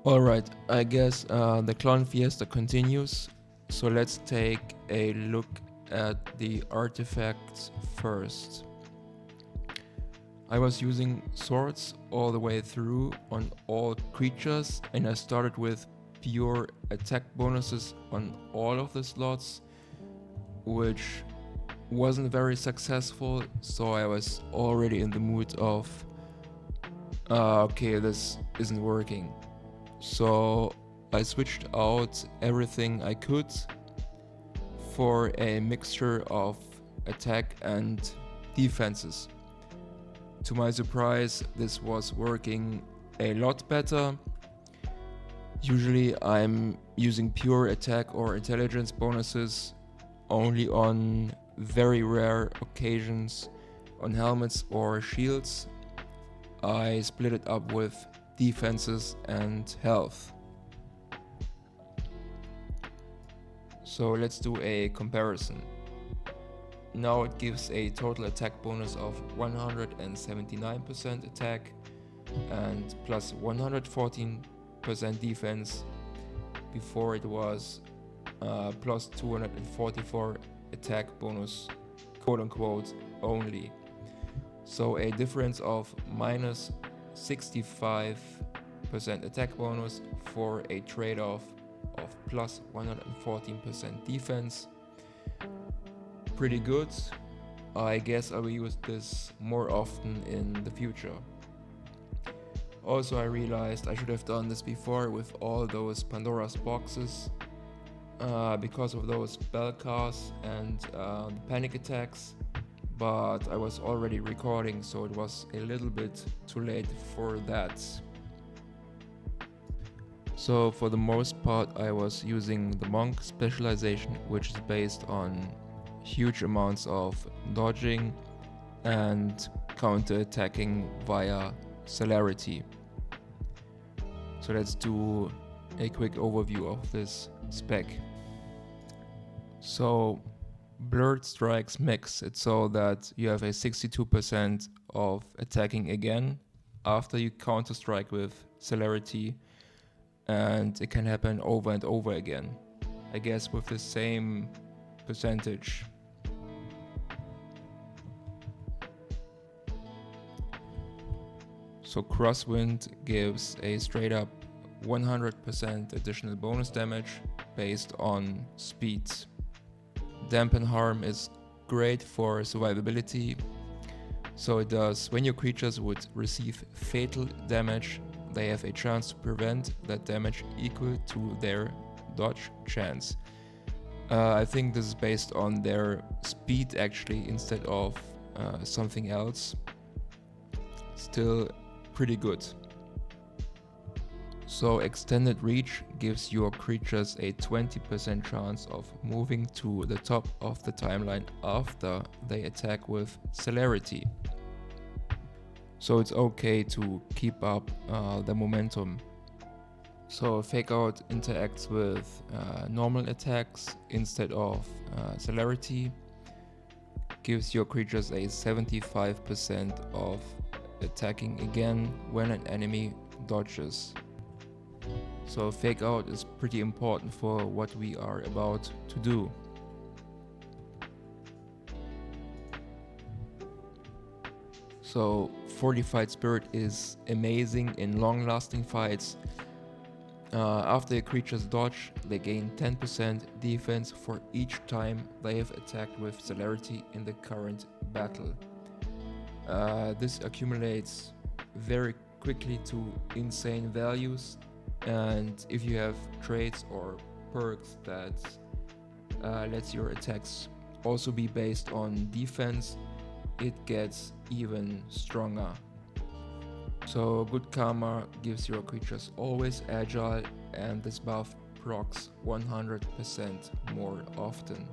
Alright, I guess the Clown Fiesta continues, so let's take a look at the artifacts first. I was using swords all the way through on all creatures, and I started with pure attack bonuses on all of the slots, which wasn't very successful, so I was already in the mood of okay, this isn't working. So I switched out everything I could for a mixture of attack and defenses. To my surprise, this was working a lot better. Usually I'm using pure attack or intelligence bonuses only on very rare occasions on helmets or shields. I split it up with defenses and health. So let's do a comparison. Now it gives a total attack bonus of 179% attack and plus 114% defense. Before it was plus 244 attack bonus, quote unquote, only. So a difference of minus 65% attack bonus for a trade-off of plus 114% defense. Pretty good. I guess I will use this more often in the future. Also, I realized I should have done this before with all those Pandora's boxes because of those spell casts and the panic attacks, but I was already recording, so it was a little bit too late for that. So for the most part I was using the monk specialization, which is based on huge amounts of dodging and counter-attacking via celerity. So let's do a quick overview of this spec. So Blurred Strikes makes it so that you have a 62% of attacking again after you counter strike with celerity, and it can happen over and over again, I guess with the same percentage. So Crosswind gives a straight up 100% additional bonus damage based on speed. Dampen Harm is great for survivability. So it does, when your creatures would receive fatal damage, they have a chance to prevent that damage equal to their dodge chance. I think this is based on their speed actually instead of something else. Still pretty good. So Extended Reach gives your creatures a 20% chance of moving to the top of the timeline after they attack with celerity. So it's okay to keep up the momentum. So Fake Out interacts with normal attacks instead of celerity, gives your creatures a 75% of attacking again when an enemy dodges. So Fake Out is pretty important for what we are about to do. So Fortified Spirit is amazing in long-lasting fights. After a creature's dodge, they gain 10% defense for each time they have attacked with celerity in the current battle. This accumulates very quickly to insane values, and if you have traits or perks that lets your attacks also be based on defense, it gets even stronger. So Good Karma gives your creatures always agile, and this buff procs 100% more often.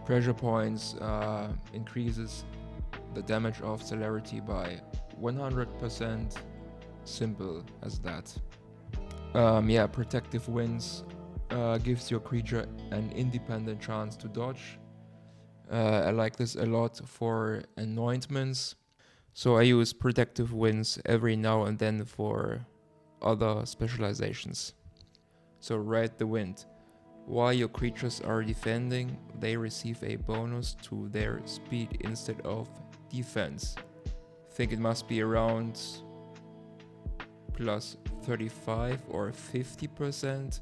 Pressure Points increases the damage of celerity by 100%. Simple as that. Protective Winds gives your creature an independent chance to dodge. I like this a lot for anointments. So I use protective winds every now and then for other specializations. So ride the wind. While your creatures are defending, they receive a bonus to their speed instead of defense. Think it must be around plus 35 or 50%,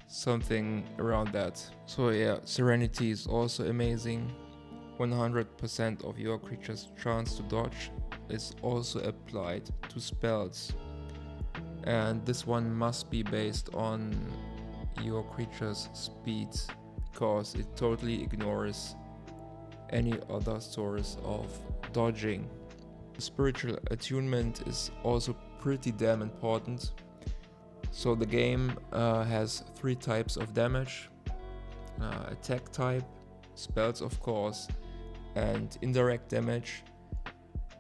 something around that. So yeah, Serenity is also amazing. 100% of your creature's chance to dodge is also applied to spells, and this one must be based on your creature's speed, because it totally ignores any other source of dodging. Spiritual attunement is also pretty damn important. So the game has 3 types of damage: attack type, spells of course, and indirect damage.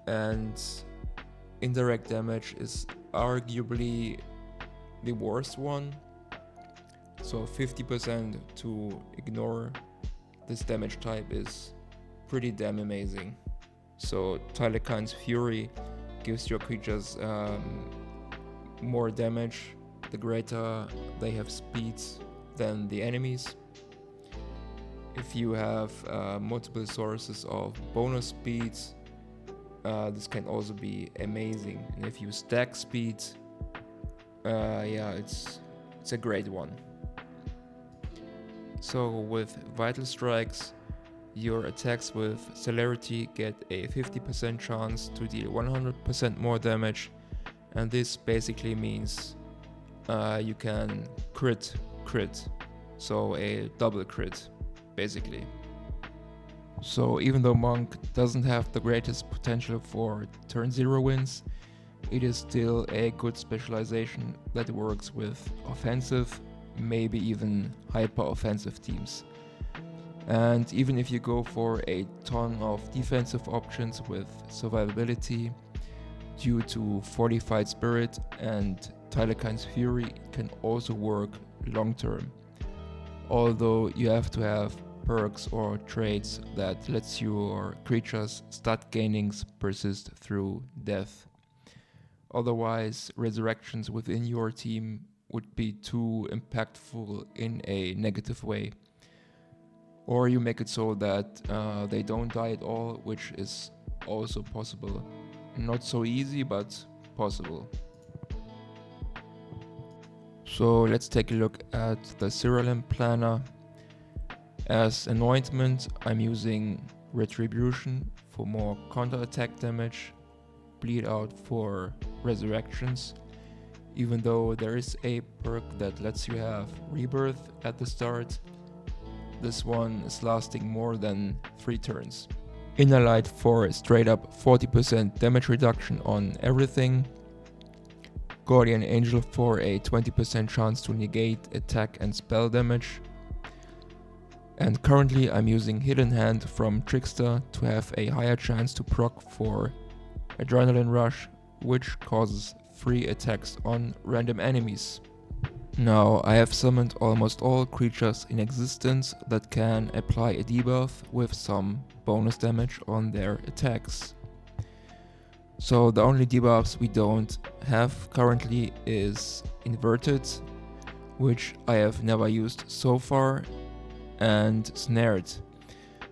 And indirect damage is arguably the worst one. So 50% to ignore this damage type is pretty damn amazing. So Tylekine's Fury gives your creatures more damage the greater they have speed than the enemies. If you have multiple sources of bonus speeds, this can also be amazing. And if you stack speed, yeah, it's a great one. So with Vital Strikes, your attacks with Celerity get a 50% chance to deal 100% more damage, and this basically means you can crit, so a double crit basically. So even though Monk doesn't have the greatest potential for turn 0 wins, it is still a good specialization that works with offensive, maybe even hyper offensive teams. And even if you go for a ton of defensive options with survivability, due to Fortified Spirit and Tylekine's Fury, it can also work long term. Although you have to have perks or traits that lets your creatures' stat gainings persist through death. Otherwise, resurrections within your team would be too impactful in a negative way. Or you make it so that they don't die at all, which is also possible. Not so easy, but possible. So let's take a look at the Siralim planner. As anointment, I'm using Retribution for more counter-attack damage, Bleed Out for resurrections, even though there is a perk that lets you have Rebirth at the start. This one is lasting more than 3 turns. Inner Light for a straight up 40% damage reduction on everything. Guardian Angel for a 20% chance to negate attack and spell damage. And currently I'm using Hidden Hand from Trickster to have a higher chance to proc for Adrenaline Rush, which causes free attacks on random enemies. Now, I have summoned almost all creatures in existence that can apply a debuff with some bonus damage on their attacks. So the only debuffs we don't have currently is Inverted, which I have never used so far, and Snared,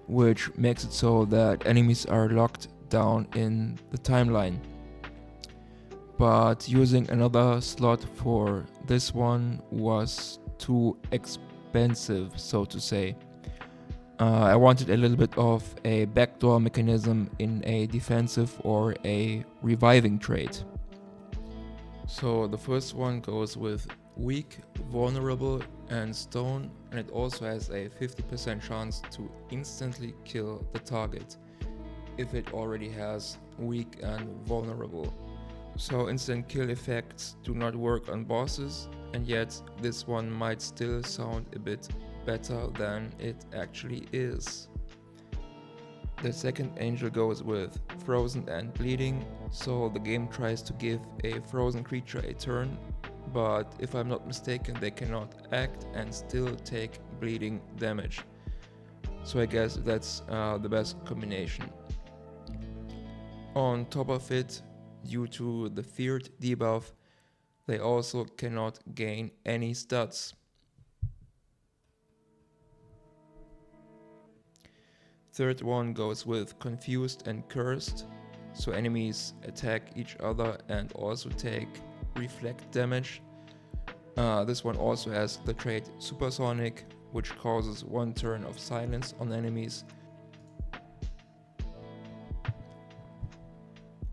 which makes it so that enemies are locked down in the timeline. But using another slot for this one was too expensive, so to say. I wanted a little bit of a backdoor mechanism in a defensive or a reviving trait. So the first one goes with Weak, Vulnerable and Stone, and it also has a 50% chance to instantly kill the target if it already has Weak and Vulnerable. So instant kill effects do not work on bosses, and yet this one might still sound a bit better than it actually is. The second angel goes with Frozen and Bleeding, so the game tries to give a frozen creature a turn, but if I'm not mistaken they cannot act and still take bleeding damage. So I guess that's the best combination. On top of it, due to the feared debuff, they also cannot gain any stats. Third one goes with Confused and Cursed, so enemies attack each other and also take reflect damage. This one also has the trait Supersonic, which causes 1 turn of silence on enemies.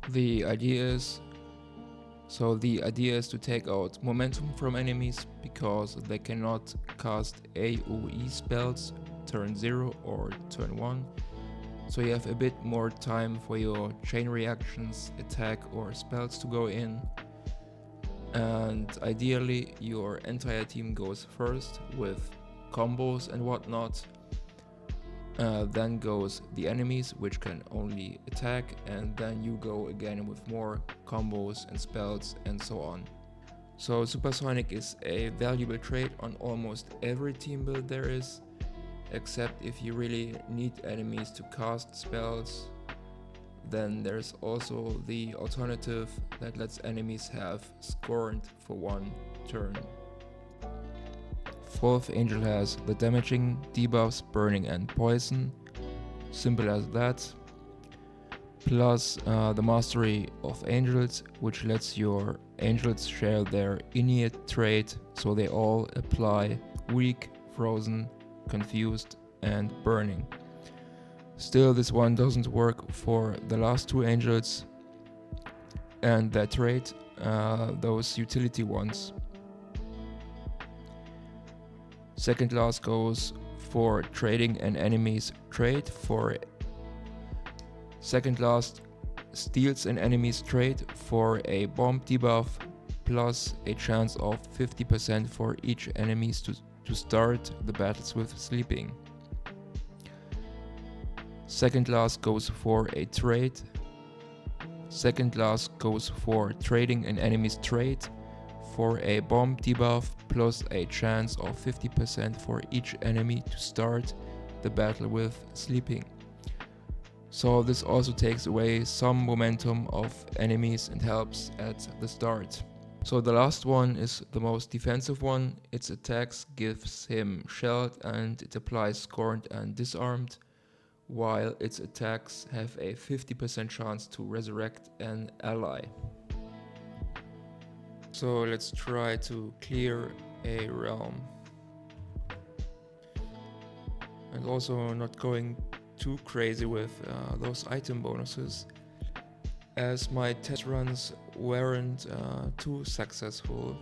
The idea is to take out momentum from enemies because they cannot cast AoE spells turn 0 or turn 1. So you have a bit more time for your chain reactions, attack or spells to go in. And ideally your entire team goes first with combos and whatnot. Then goes the enemies, which can only attack, and then you go again with more combos and spells and so on. So Supersonic is a valuable trait on almost every team build there is, except if you really need enemies to cast spells. Then there's also the alternative that lets enemies have Scorned for 1 turn. Fourth Angel has the damaging debuffs Burning and Poison, simple as that. Plus the Mastery of Angels, which lets your angels share their innate trait, so they all apply Weak, Frozen, Confused and Burning. Still, this one doesn't work for the last 2 angels and their trait, those utility ones. Second last goes for trading an enemy's trait for second last steals an enemy's trait for a bomb debuff plus a chance of 50% for each enemies to start the battles with sleeping. Second last goes for a trait. Second last goes for trading an enemy's trait for a bomb debuff plus a chance of 50% for each enemy to start the battle with sleeping. So this also takes away some momentum of enemies and helps at the start. So the last one is the most defensive one. Its attacks gives him shelled and it applies Scorned and Disarmed, while its attacks have a 50% chance to resurrect an ally. So let's try to clear a realm. And also not going too crazy with those item bonuses, as my test runs weren't too successful.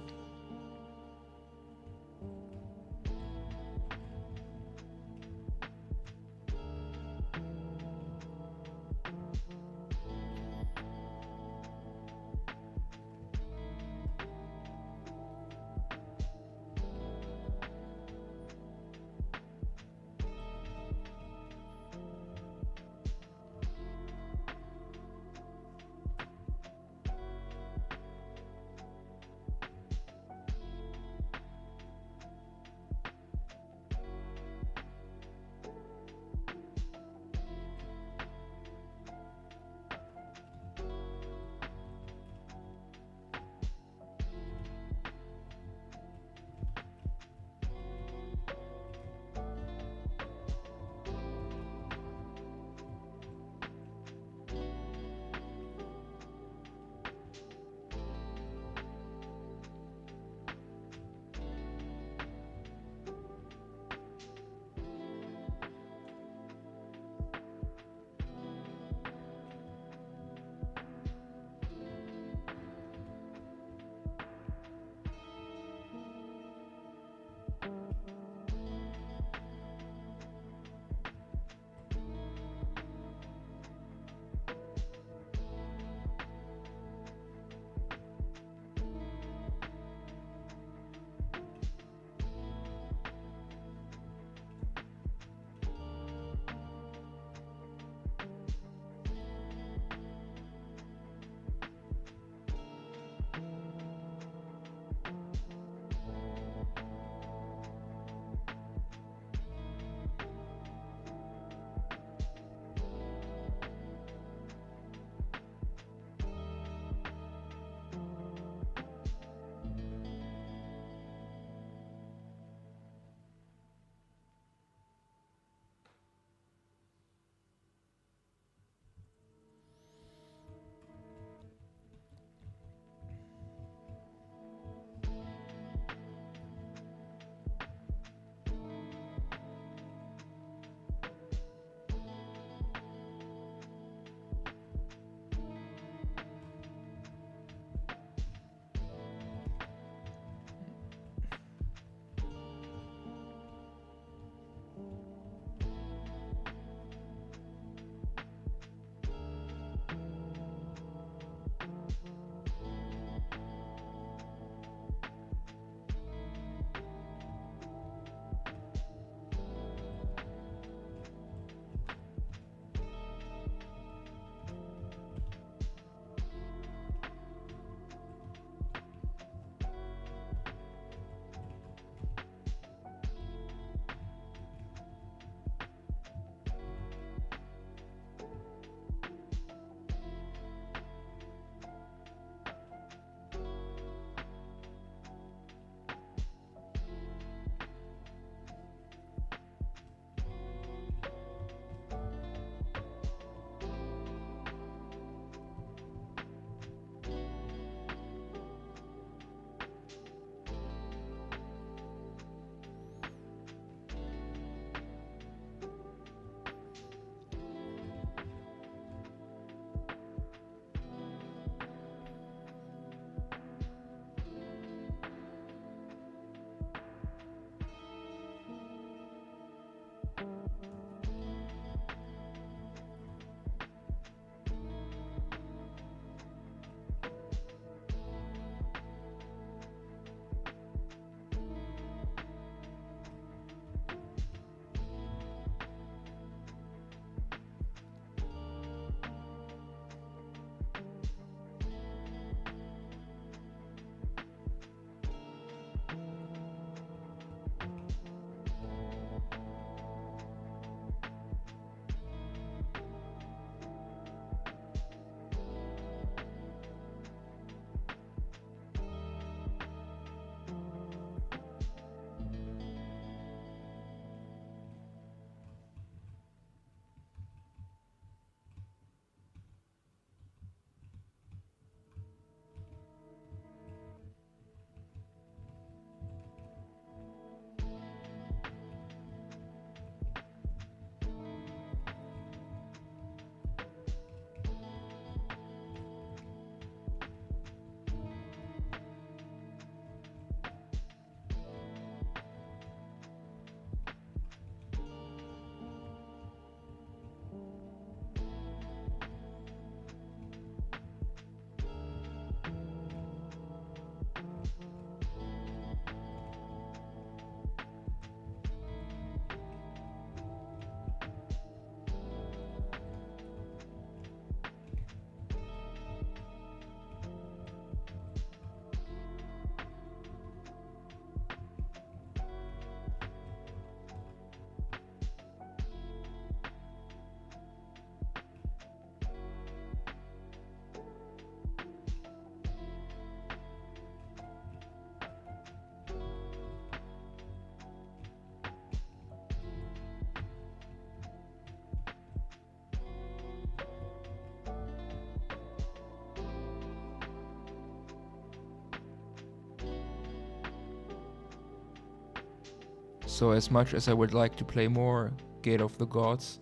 So as much as I would like to play more Gate of the Gods,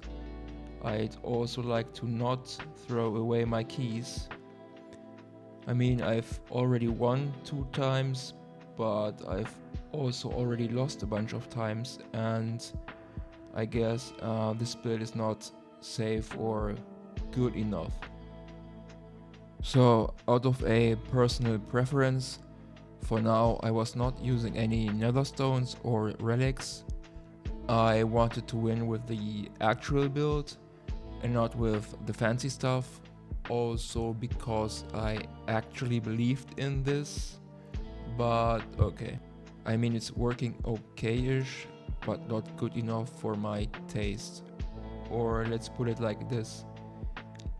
I'd also like to not throw away my keys. I mean, I've already won 2 times, but I've also already lost a bunch of times, and I guess this build is not safe or good enough. So out of a personal preference, for now I was not using any nether stones or relics. I wanted to win with the actual build and not with the fancy stuff. Also because I actually believed in this, but okay. I mean, it's working okay-ish, but not good enough for my taste. Or let's put it like this.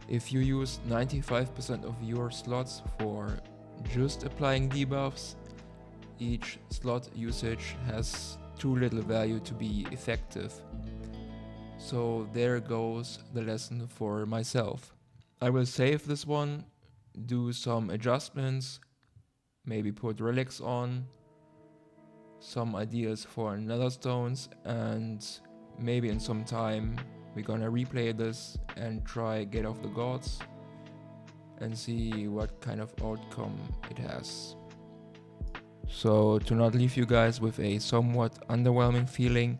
If you use 95% of your slots for just applying debuffs, each slot usage has too little value to be effective. So there goes the lesson for myself. I will save this one, do some adjustments, maybe put relics on, some ideas for nether stones, and maybe in some time we're gonna replay this and try Gate of the Gods and see what kind of outcome it has. So to not leave you guys with a somewhat underwhelming feeling,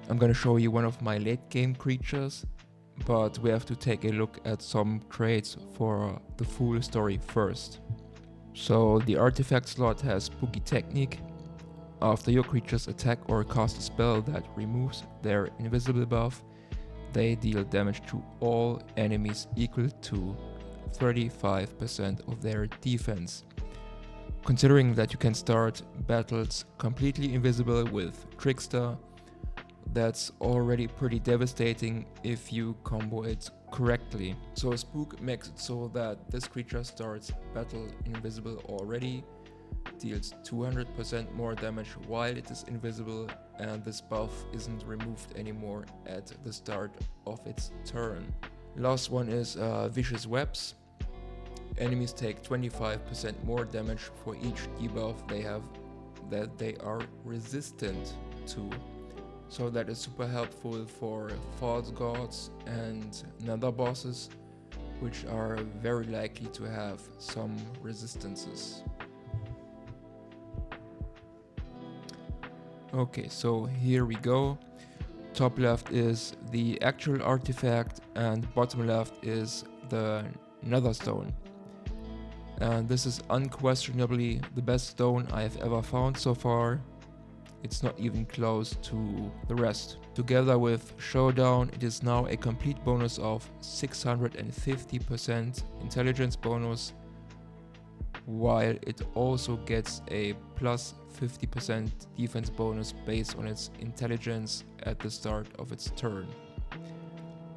I'm gonna show you one of my late game creatures, but we have to take a look at some traits for the full story first. So the artifact slot has Spooky Technique. After your creatures attack or cast a spell that removes their invisible buff, they deal damage to all enemies equal to 35% of their defense. Considering that you can start battles completely invisible with Trickster, that's already pretty devastating if you combo it correctly. So Spook makes it so that this creature starts battle invisible already, deals 200% more damage while it is invisible, and this buff isn't removed anymore at the start of its turn. Last one is Vicious Webs. Enemies take 25% more damage for each debuff they have that they are resistant to. So that is super helpful for false gods and nether bosses, which are very likely to have some resistances. Okay, so here we go. Top left is the actual artifact and bottom left is the nether stone. And this is unquestionably the best stone I have ever found so far. It's not even close to the rest. Together with Showdown, it is now a complete bonus of 650% intelligence bonus, while it also gets a plus 50% defense bonus based on its intelligence at the start of its turn.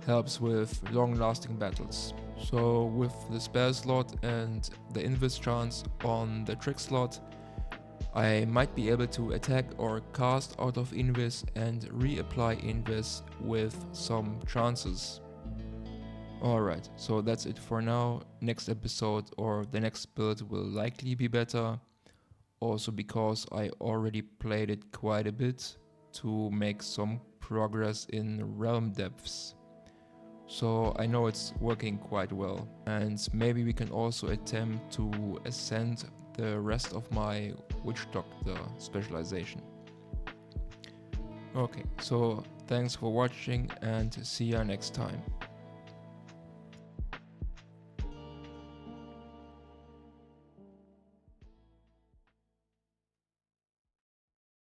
Helps with long-lasting battles. So with the spell slot and the invis chance on the trick slot, I might be able to attack or cast out of invis and reapply invis with some chances. Alright, so that's it for now. Next episode or the next build will likely be better. Also because I already played it quite a bit to make some progress in realm depths. So I know it's working quite well, and maybe we can also attempt to ascend the rest of my Witch Doctor specialization. Okay, so thanks for watching and see ya next time.